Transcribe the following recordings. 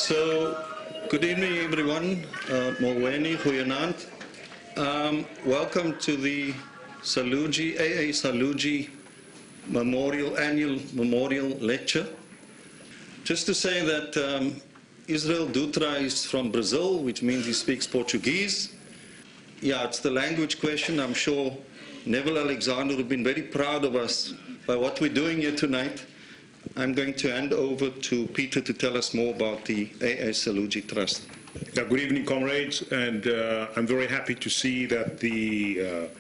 So, good evening everyone. Molweni, goeienaand. Welcome to the Saluji, AA Saluji Annual Memorial Lecture. Just to say that Israel Dutra is from Brazil, which means he speaks Portuguese. Yeah, it's the language question. I'm sure Neville Alexander would have been very proud of us by what we're doing here tonight. I'm going to hand over to Peter to tell us more about the AA Saluji Trust. Good evening, comrades, and I'm very happy to see that the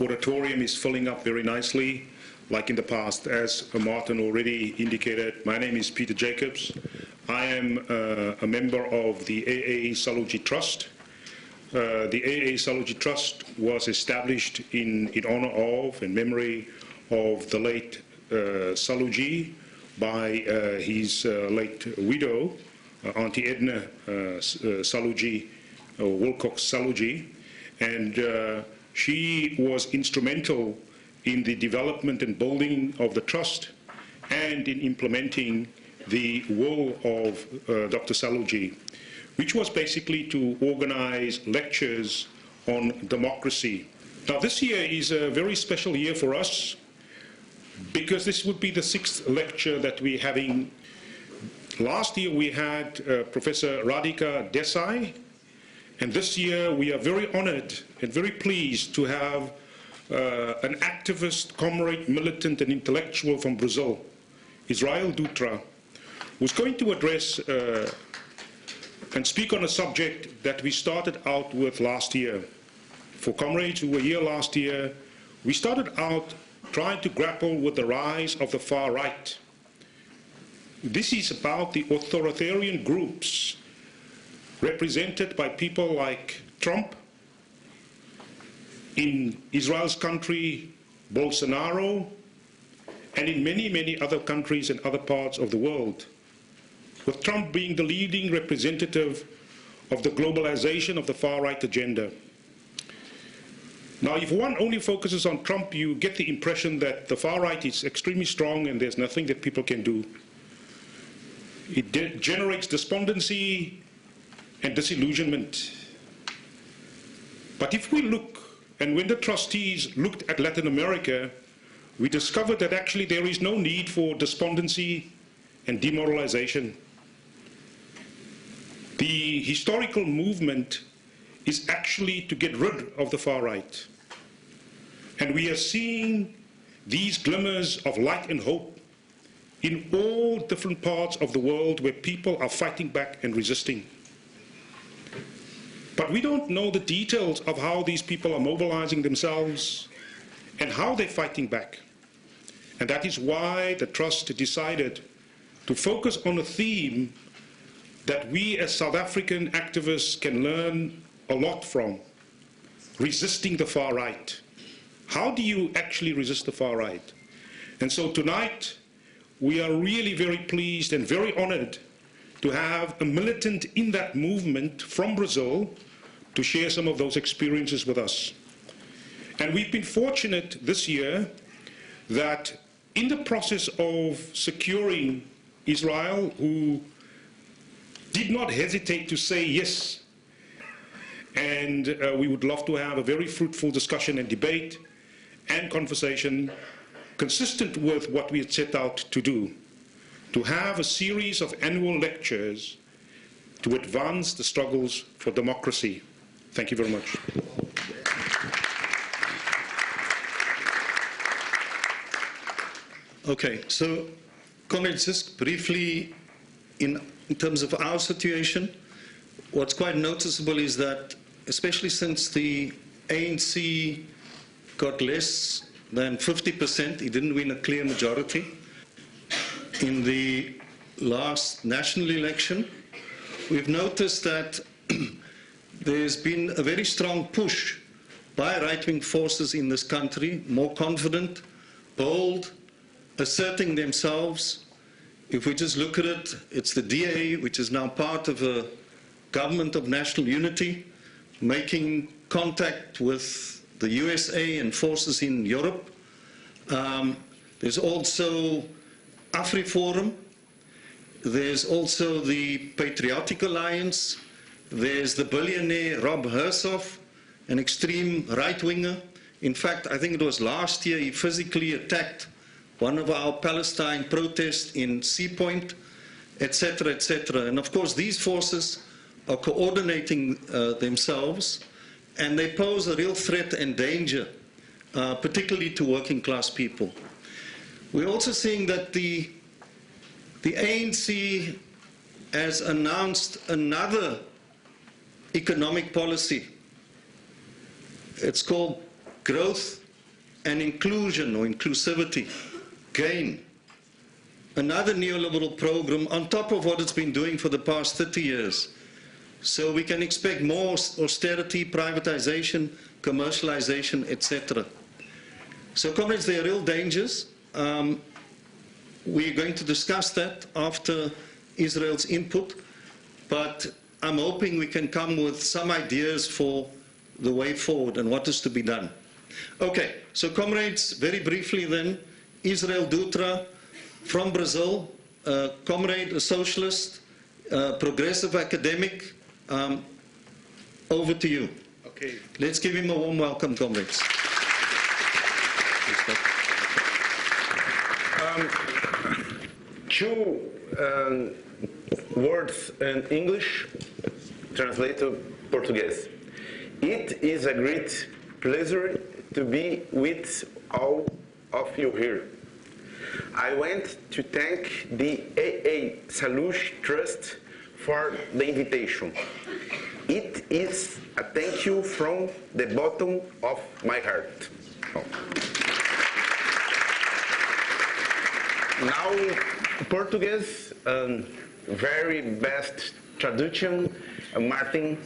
auditorium is filling up very nicely, like in the past. As Martin already indicated, my name is Peter Jacobs. I am a member of the AA Saluji Trust. The AA Saluji Trust was established in honor of and memory of the late Saluji by his late widow, Auntie Edna Saluji, or Wilcox Saluji, and she was instrumental in the development and building of the trust and in implementing the will of Dr. Saluji, which was basically to organize lectures on democracy. Now, this year is a very special year for us, because this would be the 6th lecture that we're having. Last year we had Professor Radhika Desai, and this year we are very honored and very pleased to have an activist, comrade, militant and intellectual from Brazil, Israel Dutra, who's going to address and speak on a subject that we started out with last year. For comrades who were here last year, we started out trying to grapple with the rise of the far right. This is about the authoritarian groups represented by people like Trump, in Israel's country, Bolsonaro, and in many, many other countries and other parts of the world, with Trump being the leading representative of the globalization of the far right agenda. Now, if one only focuses on Trump, you get the impression that the far right is extremely strong and there's nothing that people can do. It generates despondency and disillusionment. But if we look, and when the trustees looked at Latin America, we discovered that actually there is no need for despondency and demoralization. The historical movement is actually to get rid of the far right. And we are seeing these glimmers of light and hope in all different parts of the world where people are fighting back and resisting. But we don't know the details of how these people are mobilizing themselves and how they're fighting back. And that is why the Trust decided to focus on a theme that we as South African activists can learn a lot from: resisting the far right. How do you actually resist the far right? And so tonight, we are really very pleased and very honored to have a militant in that movement from Brazil to share some of those experiences with us. And we've been fortunate this year that in the process of securing Israel, who did not hesitate to say yes, and we would love to have a very fruitful discussion and debate and conversation consistent with what we had set out to do, to have a series of annual lectures to advance the struggles for democracy. Thank you very much. Okay, so comrades, just briefly, in terms of our situation, what's quite noticeable is that, especially since the ANC got less than 50%, it didn't win a clear majority in the last national election, we've noticed that there's been a very strong push by right-wing forces in this country, more confident, bold, asserting themselves. If we just look at it, it's the DA, which is now part of a government of national unity, making contact with the USA and forces in Europe. There's also AfriForum, There's also the Patriotic Alliance. There's the billionaire Rob Hersov, an extreme right-winger. In fact, I think it was last year he physically attacked one of our Palestine protests in Sea Point, etc., etc. And of course, these forces are coordinating themselves, and they pose a real threat and danger, particularly to working class people. We're also seeing that the ANC has announced another economic policy. It's called Growth and Inclusion, or Inclusivity, GAIN. Another neoliberal program on top of what it's been doing for the past 30 years. So we can expect more austerity, privatization, commercialization, etc. So, comrades, there are real dangers. We're going to discuss that after Israel's input, but I'm hoping we can come with some ideas for the way forward and what is to be done. Okay, so comrades, very briefly then, Israel Dutra from Brazil, comrade, a socialist, progressive academic. Over to you. Okay. Let's give him a warm welcome, comrades. Two words in English, translate to Portuguese. It is a great pleasure to be with all of you here. I want to thank the AA Salute Trust for the invitation. It is a thank you from the bottom of my heart. Oh. Now, Portuguese, very best traduction, Martin,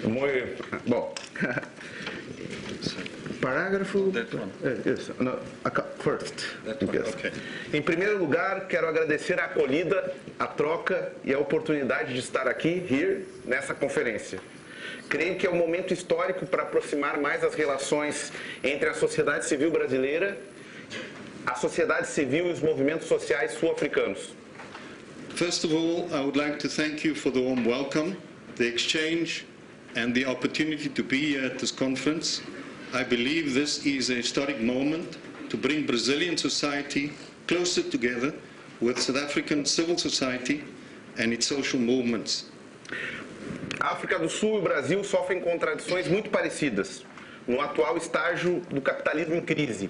muy bom. Parágrafo. Isso. No, first. Okay. Em primeiro lugar, quero agradecer a acolhida, a troca e a oportunidade de estar aqui, here, nessa conferência. Creio que é um momento histórico para aproximar mais as relações entre a sociedade civil brasileira, a sociedade civil e os movimentos sociais sul-africanos. First of all, I would like to thank you for the warm welcome, the exchange, and the opportunity to be here at this conference. I believe this is a historic moment to bring Brazilian society closer together with South African civil society and its social movements. A África do Sul e o Brasil sofrem contradições muito parecidas no atual estágio do capitalismo em crise,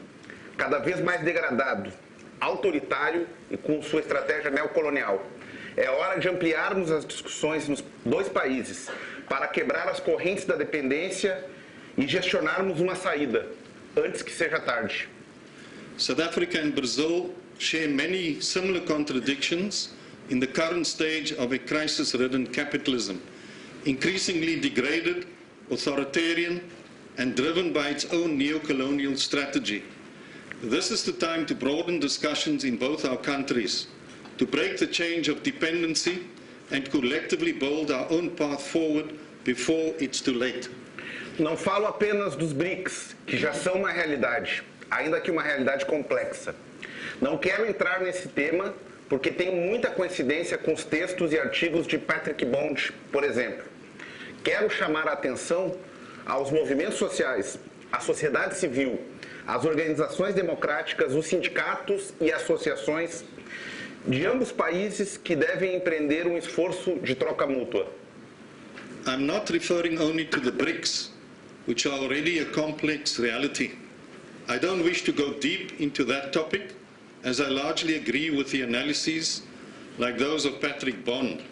cada vez mais degradado, autoritário e com sua estratégia neocolonial. É hora de ampliarmos as discussões nos dois países para quebrar as correntes da dependência e gestionarmos uma saída, antes que seja tarde. South Africa and Brazil share many similar contradictions in the current stage of a crisis-ridden capitalism, increasingly degraded, authoritarian, and driven by its own neo-colonial strategy. This is the time to broaden discussions in both our countries, to break the change of dependency and collectively build our own path forward before it's too late. Não falo apenas dos BRICS, que já são uma realidade, ainda que uma realidade complexa. Não quero entrar nesse tema porque tenho muita coincidência com os textos e artigos de Patrick Bond, por exemplo. Quero chamar a atenção aos movimentos sociais, à sociedade civil, às organizações democráticas, os sindicatos e associações de ambos países que devem empreender um esforço de troca mútua. I'm not referring only to the BRICS, which are already a complex reality. I don't wish to go deep into that topic, as I largely agree with the analyses like those of Patrick Bond.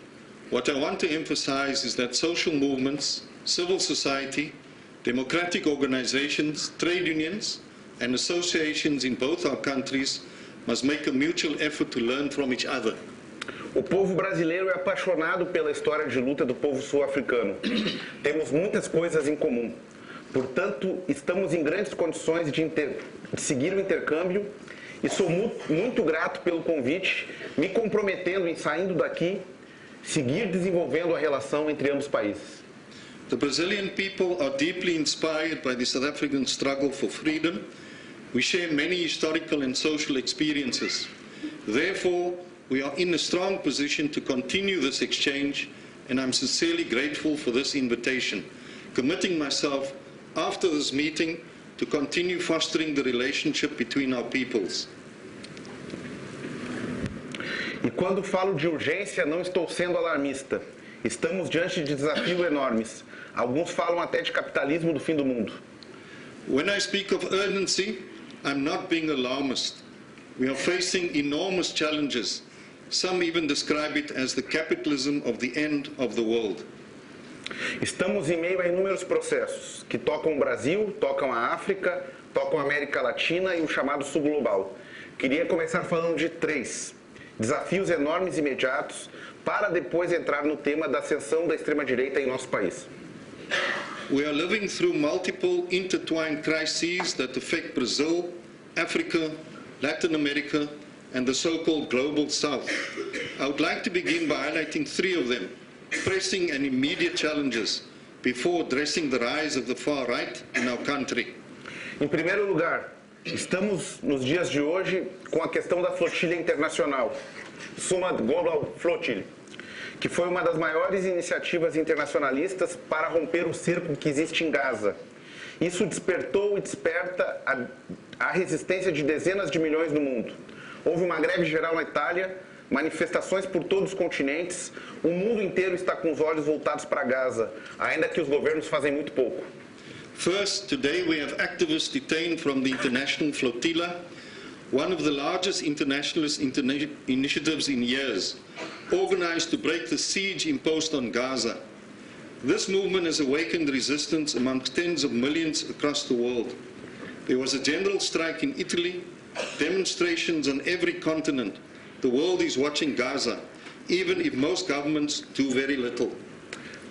What I want to emphasize is that social movements, civil society, democratic organizations, trade unions, and associations in both our countries must make a mutual effort to learn from each other. O povo brasileiro é apaixonado pela história de luta do povo sul-africano. Temos muitas coisas em comum. Portanto, estamos em grandes condições de seguir o intercâmbio e sou muito grato pelo convite, me comprometendo em, saindo daqui, seguir desenvolvendo a relação entre ambos países. The Brazilian people are deeply inspired by the South African struggle for freedom. We share many historical and social experiences. Therefore, we are in a strong position to continue this exchange, and I'm sincerely grateful for this invitation, committing myself after this meeting to continue fostering the relationship between our peoples. E quando falo de urgência, não estou sendo alarmista. Estamos diante de desafios enormes. Alguns falam até de capitalismo do fim do mundo. When I speak of urgency, I'm not being alarmist. We are facing enormous challenges. Some even describe it as the capitalism of the end of the world. Estamos em meio a inúmeros processos que tocam o Brasil, tocam a África, tocam a América Latina e o chamado Sul Global. Queria começar falando de 3 desafios enormes e imediatos para depois entrar no tema da ascensão da extrema-direita em nosso país. We are living through multiple intertwined crises that affect Brazil, Africa, Latin America, and the so-called Global South. I would like to begin by highlighting 3 of them, pressing and immediate challenges, before addressing the rise of the far right in our country. Em primeiro lugar, estamos nos dias de hoje com a questão da flotilha internacional, Summit Global Flotilla, que foi uma das maiores iniciativas internacionalistas para romper o cerco que existe em Gaza. Isso despertou e desperta a resistência de dezenas de milhões no mundo. Houve uma greve geral na Itália, manifestações por todos os continentes, o mundo inteiro está com os olhos voltados para Gaza, ainda que os governos fazem muito pouco. First, today we have activists detained from the International Flotilla, one of the largest internationalist initiatives in years, organized to break the siege imposed on Gaza. This movement has awakened resistance amongst tens of millions across the world. There was a general strike in Italy, demonstrations on every continent. The world is watching Gaza, even if most governments do very little.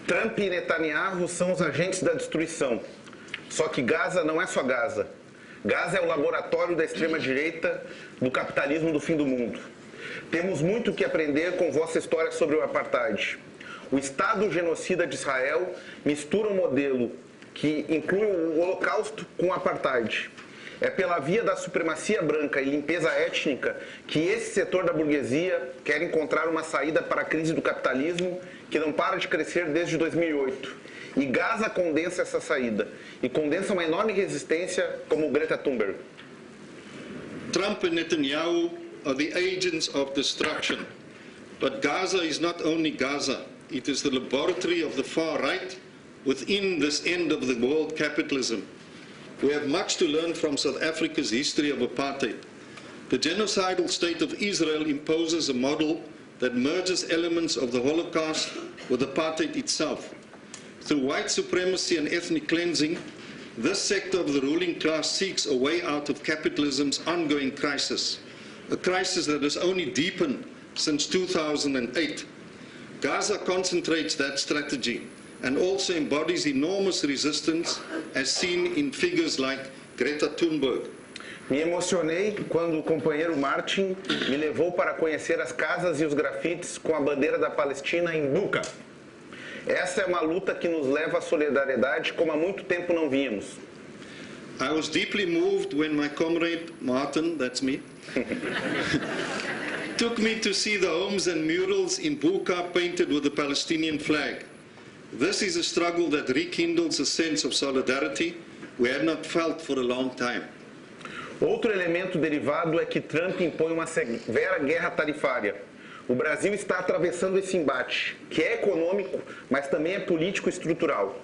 Trump e Netanyahu são os agentes da destruição. Só que Gaza não é só Gaza. Gaza é o laboratório da extrema-direita do capitalismo do fim do mundo. Temos muito que aprender com vossa história sobre o apartheid. O Estado genocida de Israel mistura um modelo que inclui o Holocausto com o apartheid. É pela via da supremacia branca e limpeza étnica que esse setor da burguesia quer encontrar uma saída para a crise do capitalismo que não para de crescer desde 2008. E Gaza condensa essa saída e condensa uma enorme resistência como Greta Thunberg. Trump and Netanyahu are the agents of destruction. But Gaza is not only Gaza. It is the laboratory of the far right within this end of the world capitalism. We have much to learn from South Africa's history of apartheid. The genocidal state of Israel imposes a model that merges elements of the Holocaust with apartheid itself. Through white supremacy and ethnic cleansing, this sector of the ruling class seeks a way out of capitalism's ongoing crisis, a crisis that has only deepened since 2008. Gaza concentrates that strategy and also embodies enormous resistance as seen in figures like Greta Thunberg. Me emocionei quando o companheiro Martin me levou para conhecer as casas e os grafites com a bandeira da Palestina em Duca. Essa é uma luta que nos leva à solidariedade como há muito tempo não víamos. I was deeply moved when my comrade Martin, that's me, took me to see the homes and murals in Buqa painted with the Palestinian flag. This is a struggle that rekindles a sense of solidarity we had not felt for a long time. Outro elemento derivado é que Trump impõe uma severa guerra tarifária. O Brasil está atravessando esse embate, que é econômico, mas também é político e estrutural.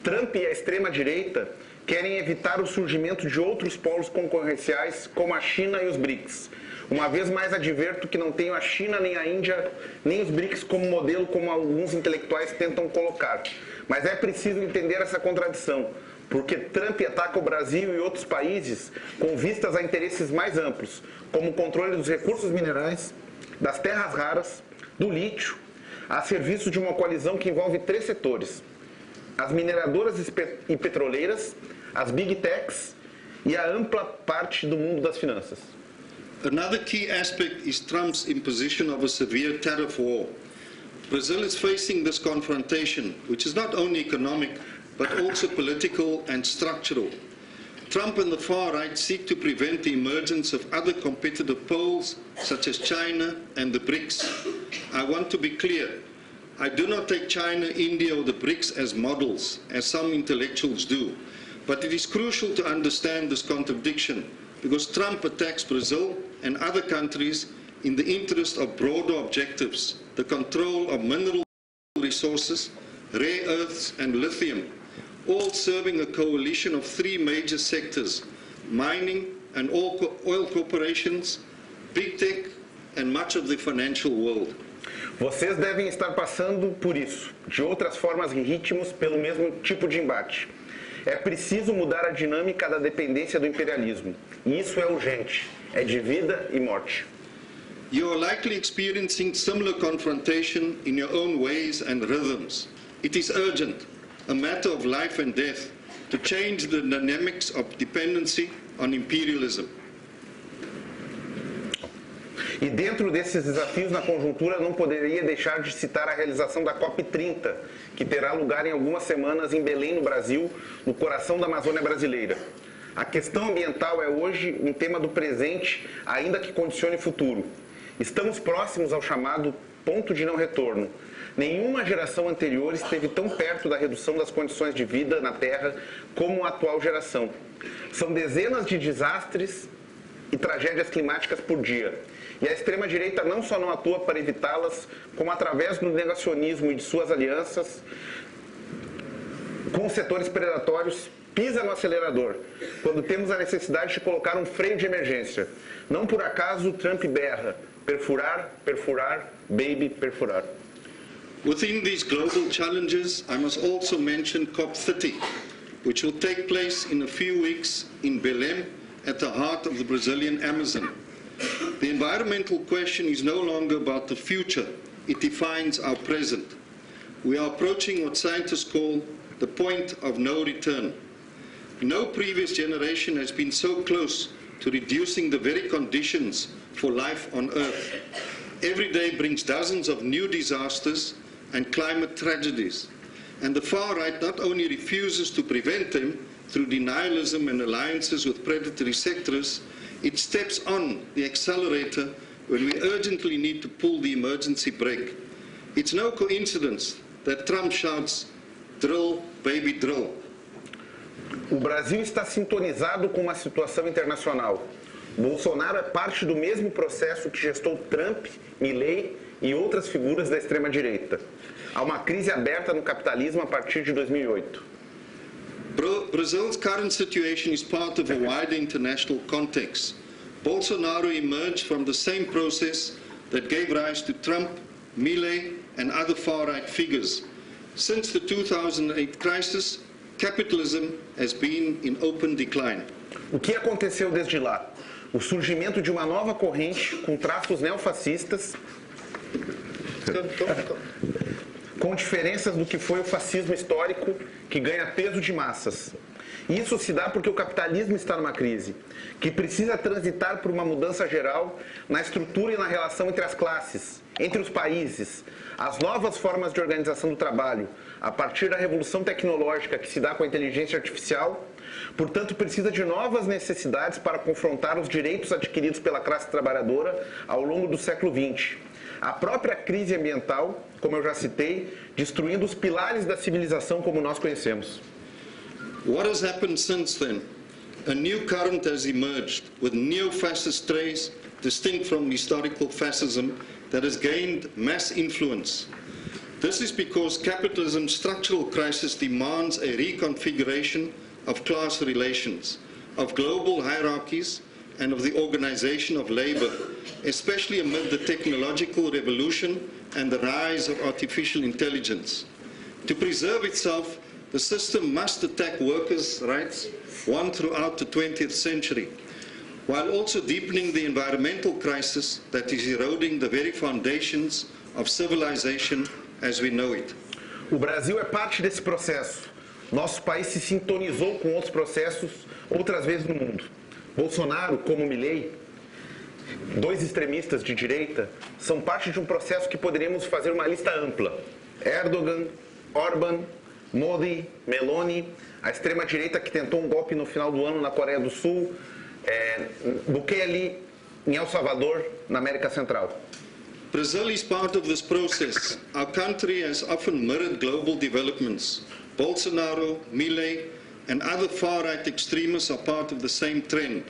Trump e a extrema-direita querem evitar o surgimento de outros polos concorrenciais, como a China e os BRICS. Uma vez mais adverto que não tenho a China, nem a Índia, nem os BRICS como modelo, como alguns intelectuais tentam colocar. Mas é preciso entender essa contradição, porque Trump ataca o Brasil e outros países com vistas a interesses mais amplos, como o controle dos recursos minerais, das terras raras, do lítio, a serviço de uma coalizão que envolve 3 setores: as mineradoras e petroleiras, as big techs e a ampla parte do mundo das finanças. Another key aspect is Trump's imposition of a severe tariff war. Brazil is facing this confrontation, which is not only economic, but also political and structural. Trump and the far right seek to prevent the emergence of other competitive poles, such as China and the BRICS. I want to be clear. I do not take China, India, or the BRICS as models, as some intellectuals do. But it is crucial to understand this contradiction, because Trump attacks Brazil and other countries in the interest of broader objectives, the control of mineral resources, rare earths, and lithium, all serving a coalition of three major sectors: mining and oil corporations, big tech, and much of the financial world. Vocês devem estar passando por isso, de outras formas e ritmos, pelo mesmo tipo de embate. É preciso mudar a dinâmica da dependência do imperialismo. E isso é urgente. É de vida e morte. You are likely experiencing similar confrontation in your own ways and rhythms. It is urgent, a matter of life and death, to change the dynamics of dependency on imperialism. E dentro desses desafios na conjuntura, não poderia deixar de citar a realização da COP30, que terá lugar em algumas semanas em Belém, no Brasil, no coração da Amazônia brasileira. A questão ambiental é hoje um tema do presente, ainda que condicione o futuro. Estamos próximos ao chamado ponto de não retorno. Nenhuma geração anterior esteve tão perto da redução das condições de vida na Terra como a atual geração. São dezenas de desastres e tragédias climáticas por dia. E a extrema-direita não só não atua para evitá-las, como através do negacionismo e de suas alianças com os setores predatórios, pisa no acelerador, quando temos a necessidade de colocar um freio de emergência. Não por acaso Trump berra: perfurar, perfurar, baby, perfurar. Within these global challenges, I must also mention COP30, which will take place in a few weeks in Belém, at the heart of the Brazilian Amazon. The environmental question is no longer about the future. It defines our present. We are approaching what scientists call the point of no return. No previous generation has been so close to reducing the very conditions for life on Earth. Every day brings dozens of new disasters and climate tragedies. And the far right not only refuses to prevent them through denialism and alliances with predatory sectors, it steps on the accelerator when we urgently need to pull the emergency brake. It's no coincidence that Trump shouts, drill, baby, drill. O Brasil está sintonizado com uma situação internacional. Bolsonaro é parte do mesmo processo que gestou Trump, Milei e outras figuras da extrema-direita. Há uma crise aberta no capitalismo a partir de 2008. Brazil's current situation is part of a wider international context. Bolsonaro emerged from the same process that gave rise to Trump, Milei, and other far-right figures. Since the 2008 crisis, capitalism has been in open decline. O que aconteceu desde lá? O surgimento de uma nova corrente com traços neofascistas, com diferenças do que foi o fascismo histórico, que ganha peso de massas. Isso se dá porque o capitalismo está numa crise, que precisa transitar por uma mudança geral na estrutura e na relação entre as classes, entre os países, as novas formas de organização do trabalho, a partir da revolução tecnológica que se dá com a inteligência artificial. Portanto, precisa de novas necessidades para confrontar os direitos adquiridos pela classe trabalhadora ao longo do século XX. A própria crise ambiental, como eu já citei, destruindo os pilares da civilização como nós conhecemos. What has happened since then? A new current has emerged with neo-fascist traits distinct from historical fascism that has gained mass influence. This is because capitalism's structural crisis demands a reconfiguration of class relations, of global hierarchies, and of the organization of labor, especially amid the technological revolution and the rise of artificial intelligence. To preserve itself, the system must attack workers' rights, won throughout the 20th century, while also deepening the environmental crisis that is eroding the very foundations of civilization as we know it. O Brasil é parte desse processo. Nosso país se sintonizou com outros processos outras vezes no mundo. Bolsonaro, como Milei, dois extremistas de direita, são parte de um processo que poderíamos fazer uma lista ampla. Erdogan, Orbán, Modi, Meloni, a extrema-direita que tentou um golpe no final do ano na Coreia do Sul, Bukele em El Salvador, na América Central. Brazil is part of this process. Our country has often mirrored global developments. Bolsonaro, Milei, and other far-right extremists are part of the same trend.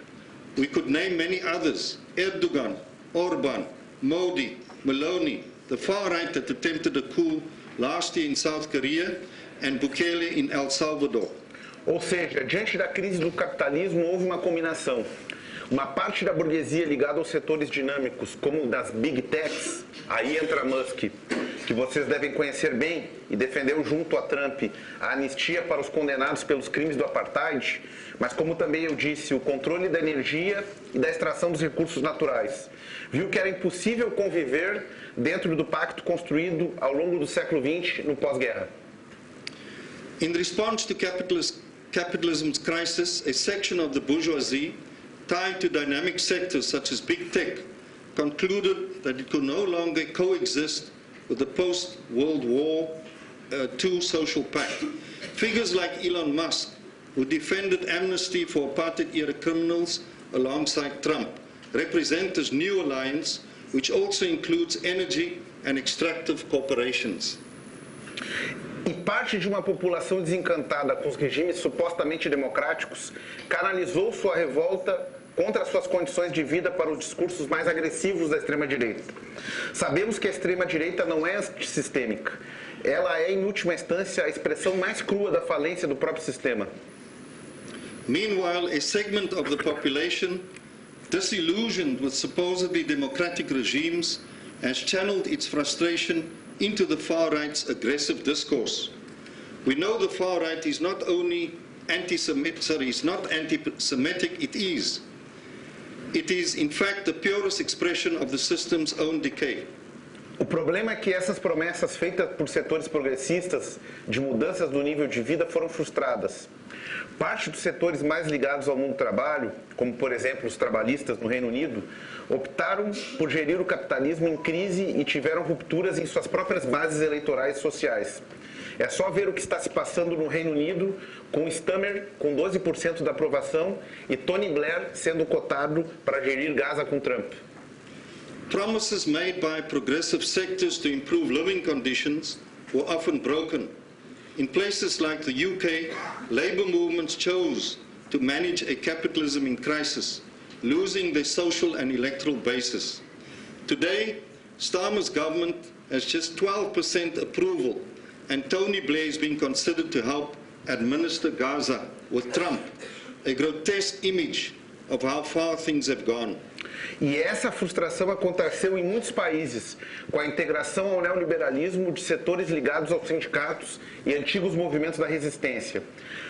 We could name many others: Erdogan, Orban, Modi, Meloni, the far-right that attempted a coup last year in South Korea, and Bukele in El Salvador. Ou seja, diante da crise do capitalismo, houve uma combinação. Uma parte da burguesia ligada aos setores dinâmicos, como o das Big Techs, aí entra Musk, que vocês devem conhecer bem e defendeu junto a Trump a anistia para os condenados pelos crimes do apartheid, mas como também eu disse, o controle da energia e da extração dos recursos naturais. Viu que era impossível conviver dentro do pacto construído ao longo do século XX no pós-guerra. In response to capitalism's crisis, a section of the bourgeoisie tied to dynamic sectors such as big tech concluded that it could no longer coexist with the post-World War II social pact. Figures like Elon Musk, who defended amnesty for apartheid-era criminals alongside Trump, represent this new alliance, which also includes energy and extractive corporations. E parte de uma população desencantada com os regimes supostamente democráticos canalizou sua revolta contra suas condições de vida para os discursos mais agressivos da extrema-direita. Sabemos que a extrema-direita não é antissistêmica. Ela é, em última instância, a expressão mais crua da falência do próprio sistema. Meanwhile, a segment of the population, disillusioned with supposedly democratic regimes, has channeled its frustration into the far-right's aggressive discourse. We know the far-right is not only anti-Semitic, it is. It is, in fact, the purest expression of the system's own decay. O problema é que essas promessas feitas por setores progressistas de mudanças do nível de vida foram frustradas. Parte dos setores mais ligados ao mundo do trabalho, como por exemplo os trabalhistas no Reino Unido, optaram por gerir o capitalismo em crise e tiveram rupturas em suas próprias bases eleitorais e sociais. É só ver o que está se passando no Reino Unido, com Stammer com 12% da aprovação e Tony Blair sendo cotado para gerir Gaza com Trump. Promises made by progressive sectors to improve living conditions were often broken. In places like the UK, labour movements chose to manage a capitalism in crisis, losing their social and electoral basis. Today, Starmer's government has just 12% approval, and Tony Blair is being considered to help administer Gaza with Trump, a grotesque image of how far things have gone. E essa frustração aconteceu em muitos países, com a integração ao neoliberalismo de setores ligados aos sindicatos e antigos movimentos da resistência.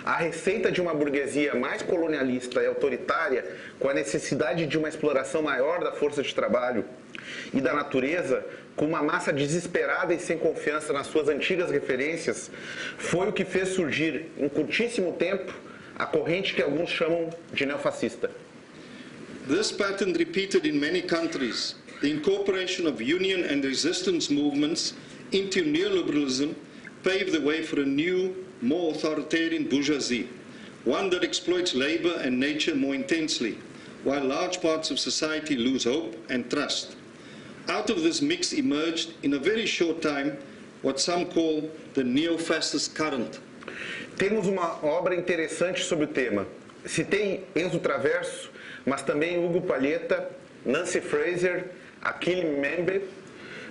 A receita de uma burguesia mais colonialista e autoritária, com a necessidade de uma exploração maior da força de trabalho e da natureza, com uma massa desesperada e sem confiança nas suas antigas referências, foi o que fez surgir, em curtíssimo tempo, a corrente que alguns chamam de neofascista. This pattern repeated in many countries. The incorporation of union and resistance movements into neoliberalism paved the way for a new, more authoritarian bourgeoisie, one that exploits labor and nature more intensely, while large parts of society lose hope and trust. Out of this mix emerged, in a very short time, what some call the neo-fascist current. Temos uma obra interessante sobre o tema. Citei Enzo Traverso, mas também Hugo Palheta, Nancy Fraser, Achille Mbembe,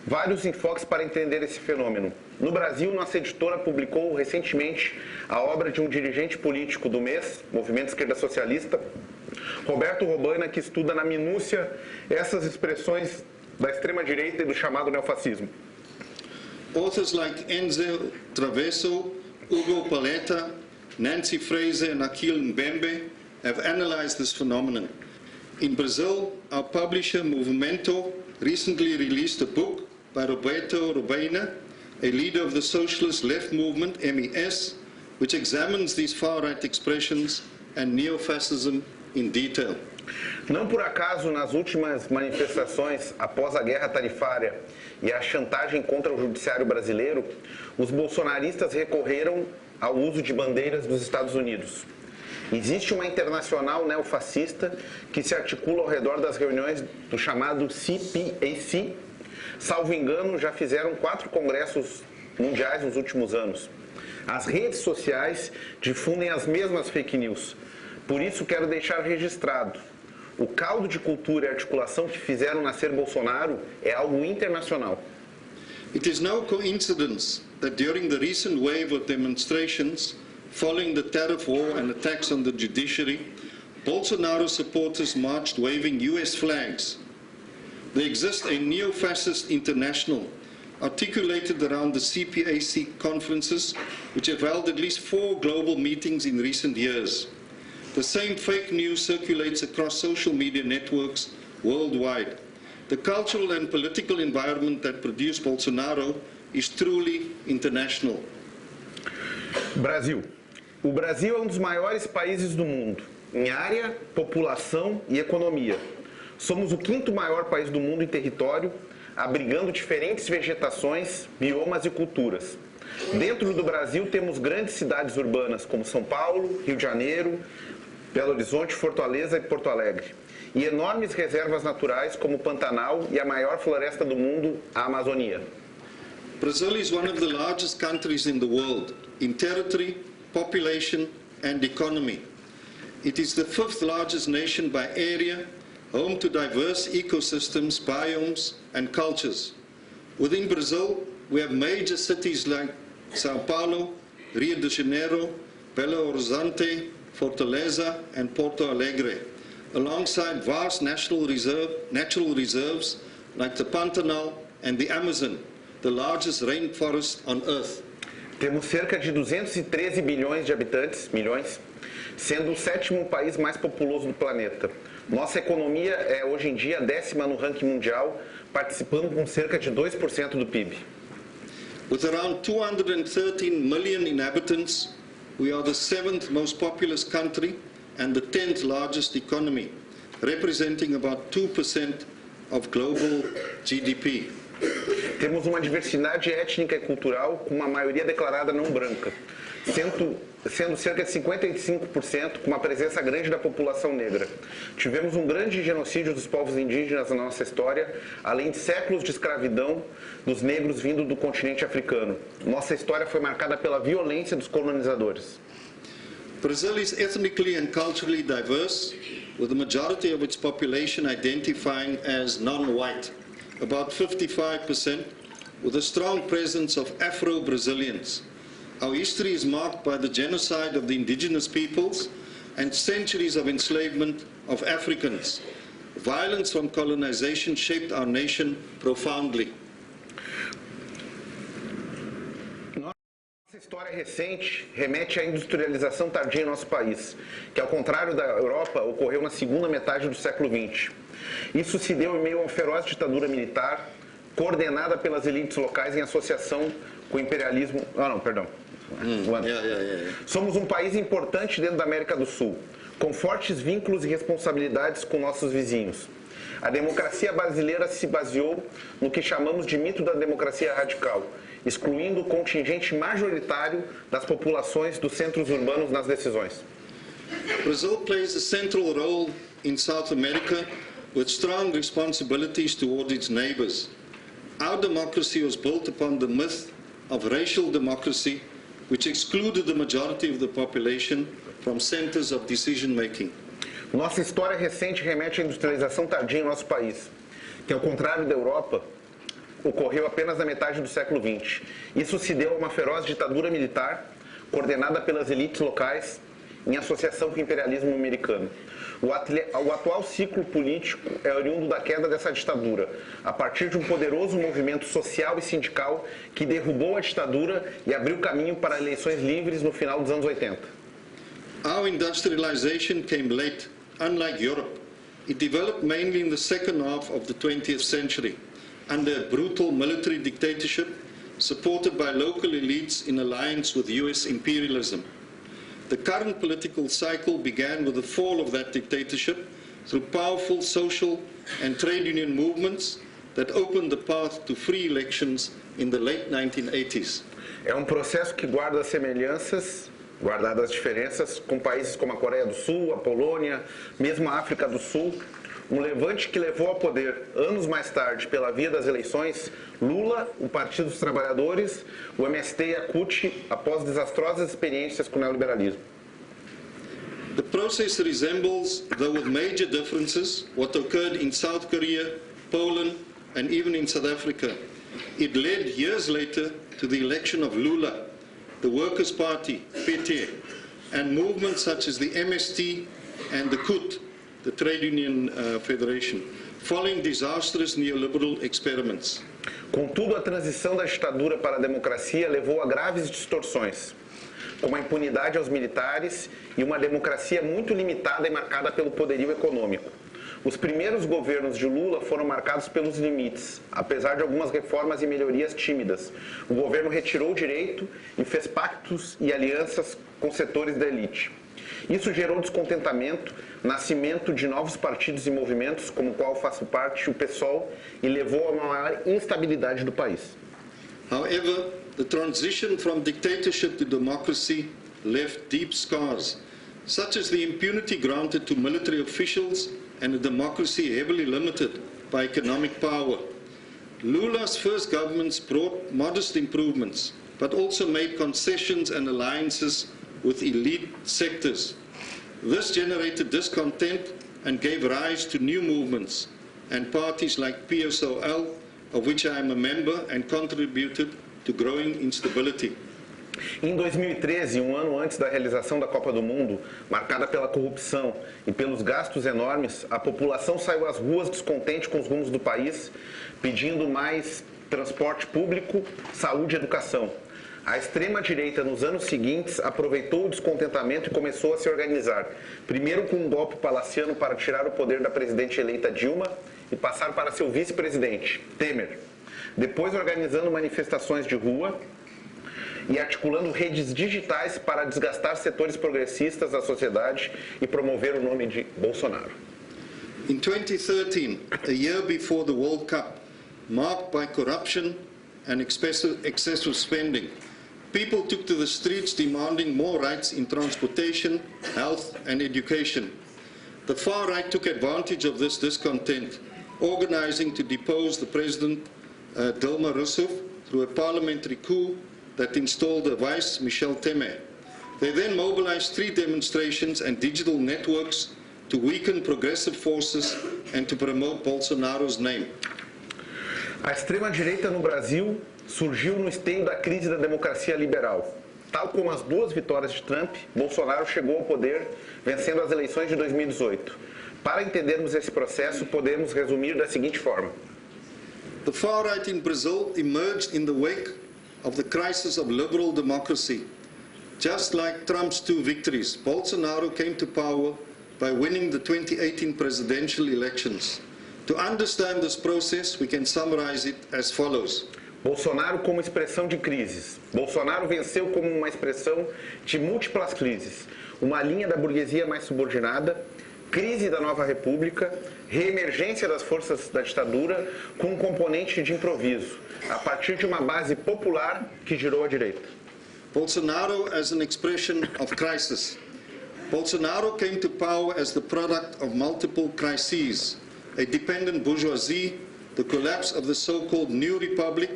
vários enfoques para entender esse fenômeno. No Brasil, nossa editora publicou recentemente a obra de um dirigente político do MES, Movimento Esquerda Socialista, Roberto Robana, que estuda na minúcia essas expressões da extrema-direita e do chamado neofascismo. Authors like Enzo Traverso, Hugo Palheta, Nancy Fraser and Achille Mbembe have analyzed this phenomenon. In Brazil, our publisher Movimento recently released a book by Roberto Robena, a leader of the socialist left movement, MES, which examines these far-right expressions and neo-fascism in detail. Não por acaso, nas últimas manifestações após a guerra tarifária e a chantagem contra o judiciário brasileiro, os bolsonaristas recorreram ao uso de bandeiras dos Estados Unidos. Existe uma internacional neofascista que se articula ao redor das reuniões do chamado CPAC. Salvo engano, já fizeram 4 congressos mundiais nos últimos anos. As redes sociais difundem as mesmas fake news. Por isso, quero deixar registrado: o caldo de cultura e articulação que fizeram nascer Bolsonaro é algo internacional. It is no coincidence that during the recent wave of demonstrations following the tariff war and attacks on the judiciary, Bolsonaro supporters marched waving US flags. There exists a neo-fascist international articulated around the CPAC conferences, which have held at least 4 global meetings in recent years. The same fake news circulates across social media networks worldwide. The cultural and political environment that produced Bolsonaro is truly international. Brasil. O Brasil é um dos maiores países do mundo, em área, população e economia. Somos o 5º maior país do mundo em território, abrigando diferentes vegetações, biomas e culturas. Dentro do Brasil temos grandes cidades urbanas como São Paulo, Rio de Janeiro, Belo Horizonte, Fortaleza e Porto Alegre. E enormes reservas naturais como o Pantanal e a maior floresta do mundo, a Amazônia. Brazil is one of the largest countries in the world in territory, population and economy. It is the 5th largest nation by area, home to diverse ecosystems, biomes and cultures. Within Brazil, we have major cities like São Paulo, Rio de Janeiro, Belo Horizonte, Fortaleza and Porto Alegre, alongside vast natural reserves like the Pantanal and the Amazon, the largest rainforest on earth. Temos cerca de 213 bilhões de habitantes, sendo o 7º país mais populoso do planeta. Nossa economia é hoje em dia a 10ª no ranking mundial, participando com cerca de 2% do PIB. With around 213 million inhabitants, we are the 7th most populous country and the 10th largest economy, representing about 2% of global GDP. Temos uma diversidade étnica e cultural com uma maioria declarada não branca, sendo cerca de 55% com uma presença grande da população negra. Tivemos um grande genocídio dos povos indígenas na nossa história, além de séculos de escravidão dos negros vindo do continente africano. Nossa história foi marcada pela violência dos colonizadores. Brazil is ethnically and culturally diverse, with the majority of its population identifying as non-white, about 55%, with a strong presence of Afro-Brazilians. Our history is marked by the genocide of the indigenous peoples and centuries of enslavement of Africans. Violence from colonization shaped our nation profoundly. Nossa história recente remete à industrialização tardia em nosso país, que, ao contrário da Europa, ocorreu na segunda metade do século XX. Isso se deu em meio a uma feroz ditadura militar, coordenada pelas elites locais em associação com o imperialismo... Somos um país importante dentro da América do Sul, com fortes vínculos e responsabilidades com nossos vizinhos. A democracia brasileira se baseou no que chamamos de mito da democracia radical, excluindo o contingente majoritário das populações dos centros urbanos nas decisões. Brazil plays a central role in South America with strong responsibilities toward its neighbors. Our democracy was built upon the myth of racial democracy, which excluded the majority of the population from centers of decision-making. Nossa história recente remete à industrialização tardia em nosso país, que, ao contrário da Europa, ocorreu apenas na metade do século XX. Isso se deu a uma feroz ditadura militar, coordenada pelas elites locais, em associação com o imperialismo americano. O atual ciclo político é oriundo da queda dessa ditadura, a partir de um poderoso movimento social e sindical que derrubou a ditadura e abriu caminho para eleições livres no final dos anos 80. Our industrialization came late, unlike Europe. It developed mainly in the second half of the 20th century, under a brutal military dictatorship supported by local elites in alliance with US imperialism. The current political cycle began with the fall of that dictatorship through powerful social and trade union movements that opened the path to free elections in the late 1980s. É um processo que guarda semelhanças, guardadas as diferenças, com países como a Coreia do Sul, a Polônia, mesmo a África do Sul. Um levante que levou ao poder, anos mais tarde, pela via das eleições, Lula, o Partido dos Trabalhadores, o MST e a CUT, após desastrosas experiências com o neoliberalismo. The process resembles, though with major differences, what occurred in South Korea, Poland, and even in South Africa. It led years later to the election of Lula, the Workers' Party, PT, and movements such as the MST and the CUT, the Trade Union Federation, following disastrous neoliberal experiments. Contudo, a transição da ditadura para a democracia levou a graves distorções, como a impunidade aos militares e uma democracia muito limitada e marcada pelo poderio econômico. Os primeiros governos de Lula foram marcados pelos limites, apesar de algumas reformas e melhorias tímidas. O governo retirou o direito e fez pactos e alianças com setores da elite. Isso gerou descontentamento, nascimento de novos partidos e movimentos, como o qual faço parte, o PSOL, e levou a uma maior instabilidade do país. However, the transition from dictatorship to democracy left deep scars, such as the impunity granted to military officials and a democracy heavily limited by economic power. Lula's first governments brought modest improvements, but also made concessions and alliances with elite sectors. This generated discontent and gave rise to new movements and parties like PSOL, of which I am a member, and contributed to growing instability. Em 2013, um ano antes da realização da Copa do Mundo, marcada pela corrupção e pelos gastos enormes, a população saiu às ruas descontente com os rumos do país, pedindo mais transporte público, saúde e educação. A extrema-direita, nos anos seguintes, aproveitou o descontentamento e começou a se organizar, primeiro com um golpe palaciano para tirar o poder da presidente eleita Dilma e passar para seu vice-presidente, Temer. Depois organizando manifestações de rua e articulando redes digitais para desgastar setores progressistas da sociedade e promover o nome de Bolsonaro. In 2013, a year before the World Cup, marked by corruption and excessive spending, people took to the streets demanding more rights in transportation, health and education. The far right took advantage of this discontent, organizing to depose the President Dilma Rousseff through a parliamentary coup that installed a vice, Michel Temer. They then mobilized street demonstrations and digital networks to weaken progressive forces and to promote Bolsonaro's name. A extrema-direita no Brasil surgiu no esteio da crise da democracia liberal. Tal como as duas vitórias de Trump, Bolsonaro chegou ao poder vencendo as eleições de 2018. Para entendermos esse processo, podemos resumir da seguinte forma. The far right in Brazil emerged in the wake of the crisis of liberal democracy. Just like Trump's two victories, Bolsonaro came to power by winning the 2018 presidential elections. To understand this process, we can summarize it as follows. Bolsonaro como expressão de crises. Bolsonaro venceu como uma expressão de múltiplas crises. Uma linha da burguesia mais subordinada, crise da nova república, reemergência das forças da ditadura com um componente de improviso, a partir de uma base popular que girou à direita. Bolsonaro as an expression of crisis. Bolsonaro came to power as the product of multiple crises, a dependent bourgeoisie, the collapse of the so-called New Republic,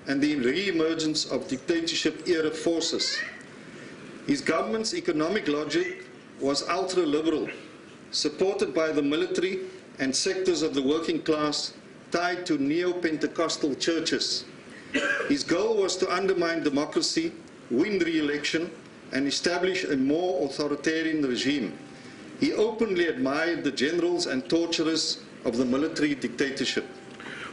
and the re-emergence of dictatorship-era forces. His government's economic logic was ultra-liberal, supported by the military and sectors of the working class tied to neo-Pentecostal churches. His goal was to undermine democracy, win re-election, and establish a more authoritarian regime. He openly admired the generals and torturers of the military dictatorship.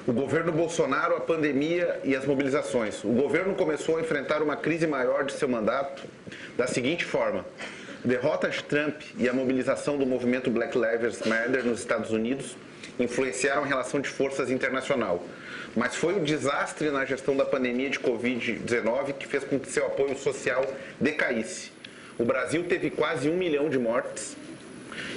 O governo Bolsonaro, a pandemia e as mobilizações. O governo começou a enfrentar uma crise maior de seu mandato da seguinte forma. A derrota de Trump e a mobilização do movimento Black Lives Matter nos Estados Unidos influenciaram a relação de forças internacional. Mas foi o desastre na gestão da pandemia de Covid-19 que fez com que seu apoio social decaísse. O Brasil teve quase 1 milhão de mortes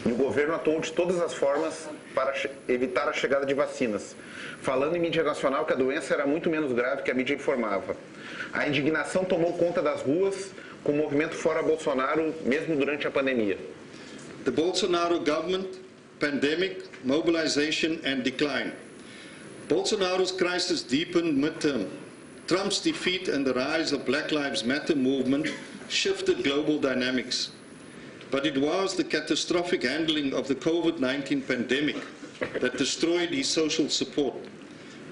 e o governo atuou de todas as formas para evitar a chegada de vacinas, falando em mídia nacional que a doença era muito menos grave que a mídia informava. A indignação tomou conta das ruas com o movimento Fora Bolsonaro, mesmo durante a pandemia. The Bolsonaro government, pandemic, mobilization and decline. Bolsonaro's crisis deepened midterm. Trump's defeat and the rise of Black Lives Matter movement shifted global dynamics. But it was the catastrophic handling of the COVID-19 pandemic that destroyed his social support.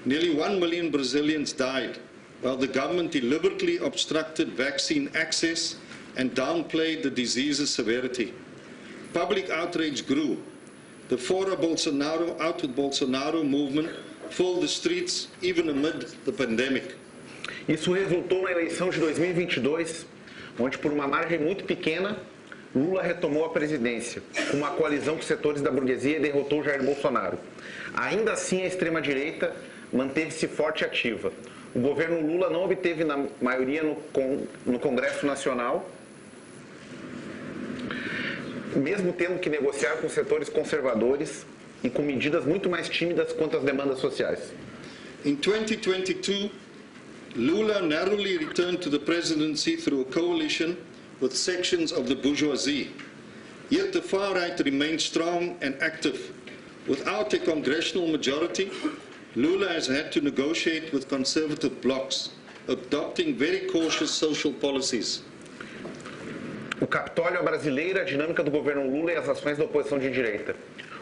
Nearly 1 million Brazilians died, while the government deliberately obstructed vaccine access and downplayed the disease's severity. Public outrage grew. The Fora Bolsonaro, Out with Bolsonaro movement filled the streets even amid the pandemic. Isso resultou na eleição de 2022, onde por uma margem muito pequena, Lula retomou a presidência, com uma coalizão com setores da burguesia e derrotou Jair Bolsonaro. Ainda assim, a extrema-direita manteve-se forte e ativa. O governo Lula não obteve na maioria no Congresso Nacional, mesmo tendo que negociar com setores conservadores e com medidas muito mais tímidas quanto às demandas sociais. In 2022, Lula narrowly returned to the presidency through a coalition with sections of the bourgeoisie. Yet the far right remains strong and active. Without a congressional majority, Lula has had to negotiate with conservative blocs, adopting very cautious social policies. O Capitólio brasileiro, a dinâmica do governo Lula e as ações da oposição de direita.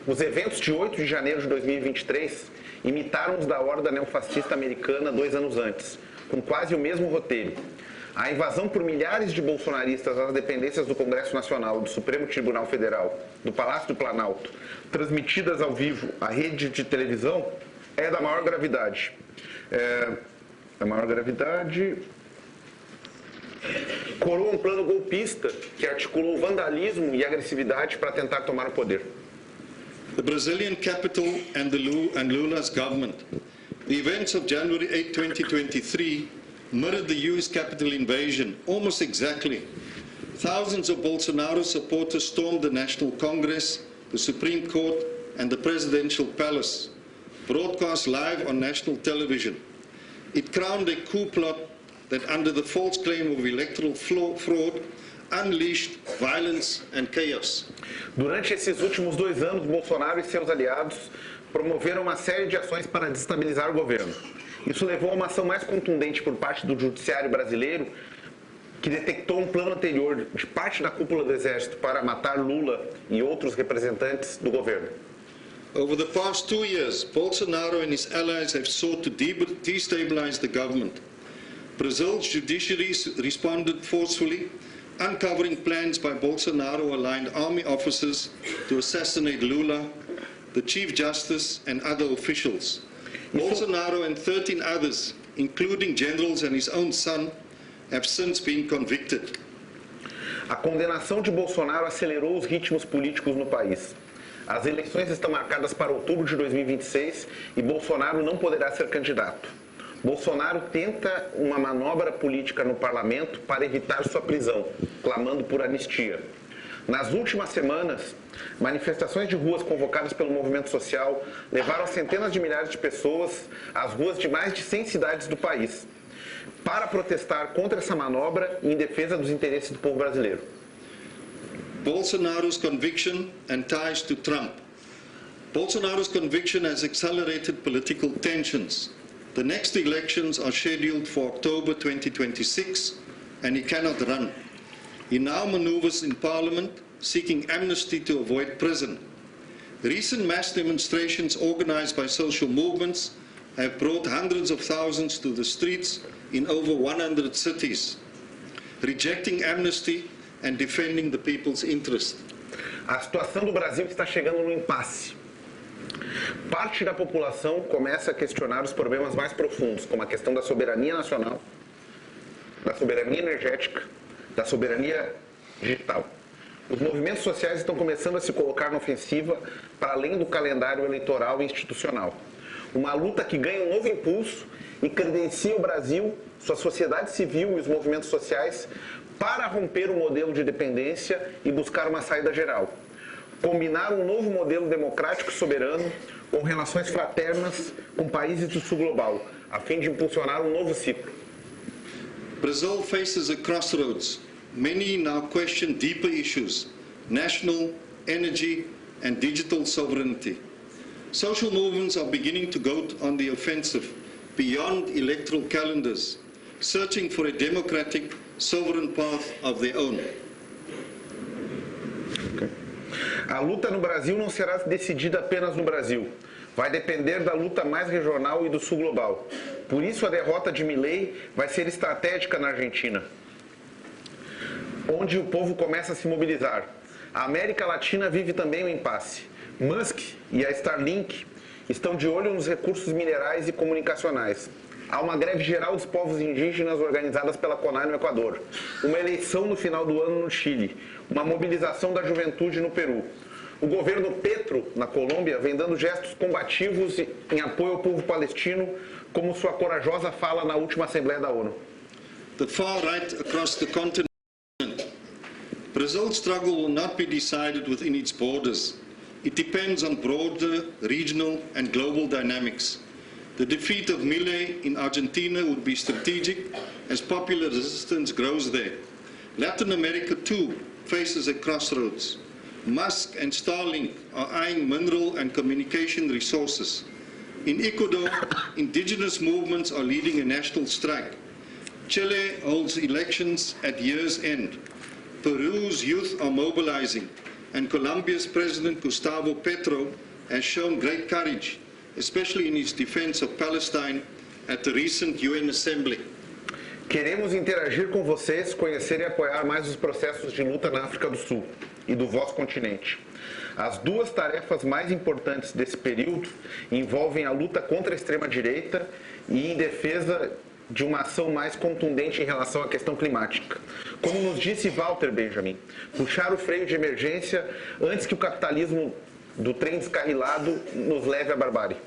Os eventos de 8 de janeiro de 2023 imitaram os da horda neofascista americana 2 anos antes, com quase o mesmo roteiro. A invasão por milhares de bolsonaristas às dependências do Congresso Nacional, do Supremo Tribunal Federal, do Palácio do Planalto, transmitidas ao vivo à rede de televisão, é da maior gravidade. Coroa um plano golpista que articulou vandalismo e agressividade para tentar tomar o poder. The Brazilian capital and Lula's government. The events of January 8, 2023 mirrored the US Capitol invasion almost exactly. Thousands of Bolsonaro supporters stormed the National Congress, the Supreme Court and the Presidential Palace, broadcast live on national television. It crowned a coup plot that, under the false claim of electoral fraud, unleashed violence and chaos. Durante esses últimos 2 anos, Bolsonaro e seus aliados promoveram uma série de ações para desestabilizar o governo. Isso levou a uma ação mais contundente por parte do judiciário brasileiro, que detectou um plano anterior de parte da cúpula do Exército para matar Lula e outros representantes do governo. Over the past 2 years, Bolsonaro and his allies have sought to destabilize the government. Brazil's judiciary responded forcefully, uncovering plans by Bolsonaro-aligned army officers to assassinate Lula, the Chief Justice and other officials. Bolsonaro and 13 others, including generals and his own son, have since been convicted. A condenação de Bolsonaro acelerou os ritmos políticos no país. As eleições estão marcadas para outubro de 2026 e Bolsonaro não poderá ser candidato. Bolsonaro tenta uma manobra política no parlamento para evitar sua prisão, clamando por anistia. Nas últimas semanas, manifestações de ruas convocadas pelo movimento social levaram centenas de milhares de pessoas às ruas de mais de 100 cidades do país, para protestar contra essa manobra e em defesa dos interesses do povo brasileiro. Bolsonaro's conviction and ties to Trump. Bolsonaro's conviction has accelerated political tensions. The next elections are scheduled for October 2026, and he cannot run. He now maneuvers in Parliament, seeking amnesty to avoid prison. Recent mass demonstrations organized by social movements have brought hundreds of thousands to the streets in over 100 cities, rejecting amnesty and defending the people's interest. A situação do Brasil está chegando no impasse. Parte da população começa a questionar os problemas mais profundos, como a questão da soberania nacional, da soberania energética, da soberania digital. Os movimentos sociais estão começando a se colocar na ofensiva para além do calendário eleitoral e institucional. Uma luta que ganha um novo impulso e credencia o Brasil, sua sociedade civil e os movimentos sociais para romper o modelo de dependência e buscar uma saída geral. combinar um novo modelo democrático e soberano com relações fraternas com países do sul global, a fim de impulsionar um novo ciclo. Brazil faces a crossroads. Many now question deeper issues: national, energy, and digital sovereignty. Social movements are beginning to go on the offensive beyond electoral calendars, searching for a democratic, sovereign path of their own. A luta no Brasil não será decidida apenas no Brasil. Vai depender da luta mais regional e do sul global. Por isso, a derrota de Milei vai ser estratégica na Argentina, onde o povo começa a se mobilizar. A América Latina vive também o impasse. Musk e a Starlink estão de olho nos recursos minerais e comunicacionais. Há uma greve geral dos povos indígenas organizadas pela CONAI no Equador, uma eleição no final do ano no Chile, uma mobilização da juventude no Peru. O governo Petro, na Colômbia, vem dando gestos combativos em apoio ao povo palestino, como sua corajosa fala na última Assembleia da ONU. The far right across the continent. Brazil's struggle will not be decided within its borders. It depends on broader regional and global dynamics. The defeat of Milei in Argentina would be strategic as popular resistance grows there. Latin America too faces a crossroads. Musk and Starlink are eyeing mineral and communication resources. In Ecuador, indigenous movements are leading a national strike. Chile holds elections at year's end. Peru's youth are mobilizing, and Colombia's President Gustavo Petro has shown great courage, especially in his defense of Palestine at the recent UN Assembly. Queremos interagir com vocês, conhecer e apoiar mais os processos de luta na África do Sul e do vosso continente. As duas tarefas mais importantes desse período envolvem a luta contra a extrema-direita e em defesa de uma ação mais contundente em relação à questão climática. Como nos disse Walter Benjamin, puxar o freio de emergência antes que o capitalismo do trem descarrilado nos leve à barbárie.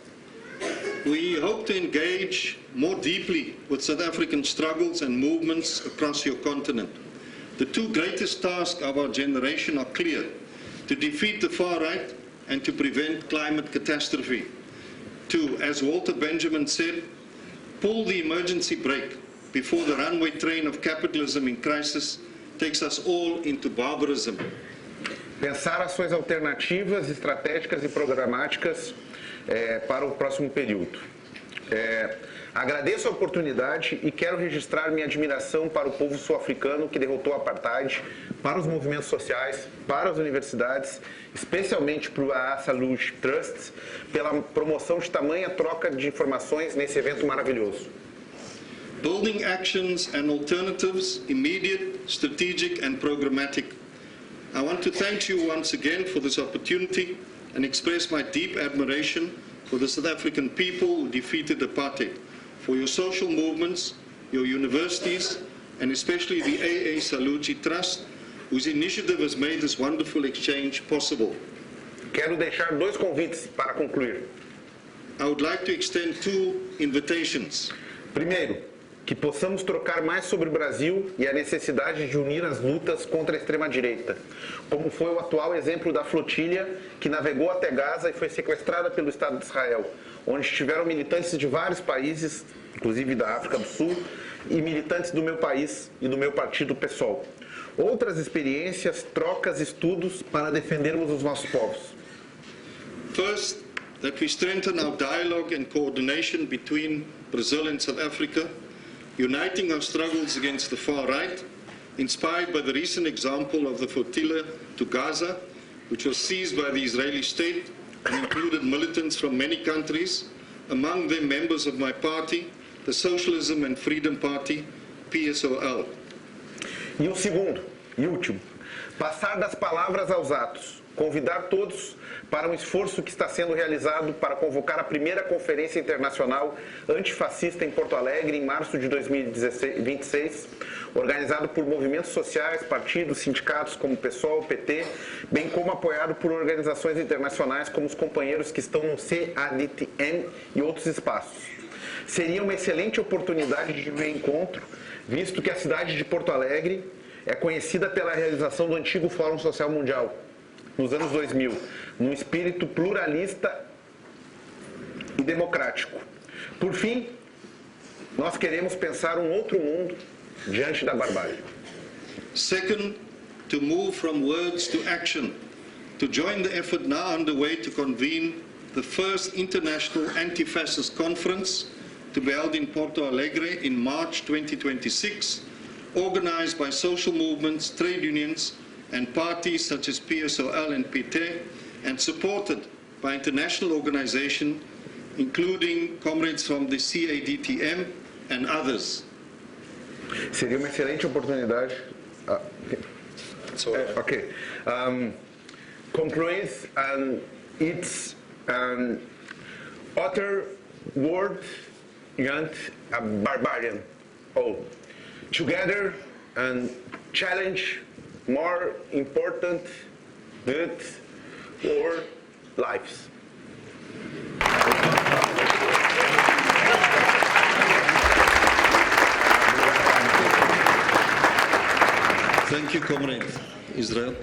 We hope to engage more deeply with South African struggles and movements across your continent. The two greatest tasks of our generation are clear: to defeat the far right and to prevent climate catastrophe. To, as Walter Benjamin said, pull the emergency brake before the runaway train of capitalism in crisis takes us all into barbarism. Pensar ações alternativas, estratégicas e programáticas para o próximo período. Agradeço a oportunidade e quero registrar minha admiração para o povo sul-africano que derrotou o apartheid, para os movimentos sociais, para as universidades, especialmente para o Salute Trust, pela promoção de tamanha troca de informações nesse evento maravilhoso. Building actions and alternatives, immediate, strategic and programmatic. I want to thank you once again for this opportunity and express my deep admiration for the South African people who defeated apartheid, for your social movements, your universities, and especially the AA Salute Trust, whose initiative has made this wonderful exchange possible. Quero deixar dois convites para concluir. I would like to extend two invitations. Primeiro, que possamos trocar mais sobre o Brasil e a necessidade de unir as lutas contra a extrema-direita, como foi o atual exemplo da flotilha que navegou até Gaza e foi sequestrada pelo Estado de Israel, onde estiveram militantes de vários países, inclusive da África do Sul, e militantes do meu país e do meu partido PSOL. Outras experiências, trocas, estudos para defendermos os nossos povos. First, that we strengthen our dialogue and coordination between Brazil and South Africa, uniting our struggles against the far right, inspired by the recent example of the flotilla to Gaza, which was seized by the Israeli state and included militants from many countries, among them members of my party, the Socialism and Freedom Party, PSOL. E o segundo, e último, passar das palavras aos atos, convidar todos para um esforço que está sendo realizado para convocar a primeira Conferência Internacional Antifascista em Porto Alegre em março de 2026, organizado por movimentos sociais, partidos, sindicatos como o PSOL, o PT, bem como apoiado por organizações internacionais como os companheiros que estão no CADTM e outros espaços. Seria uma excelente oportunidade de reencontro, visto que a cidade de Porto Alegre é conhecida pela realização do antigo Fórum Social Mundial. nos anos 2000, num espírito pluralista e democrático. Por fim, nós queremos pensar um outro mundo diante da barbárie. Second, to move from words to action, to join the effort now underway to convene the first international anti-fascist conference to be held in Porto Alegre in March 2026, organized by social movements, trade unions, and parties such as PSOL and PT, and supported by international organizations, including comrades from the CADTM and others. Seria uma excelente oportunidade. Okay. Concludes and it's an utter word against a barbarian. All together and challenge more important than our lives. Thank you, Comrade Israel.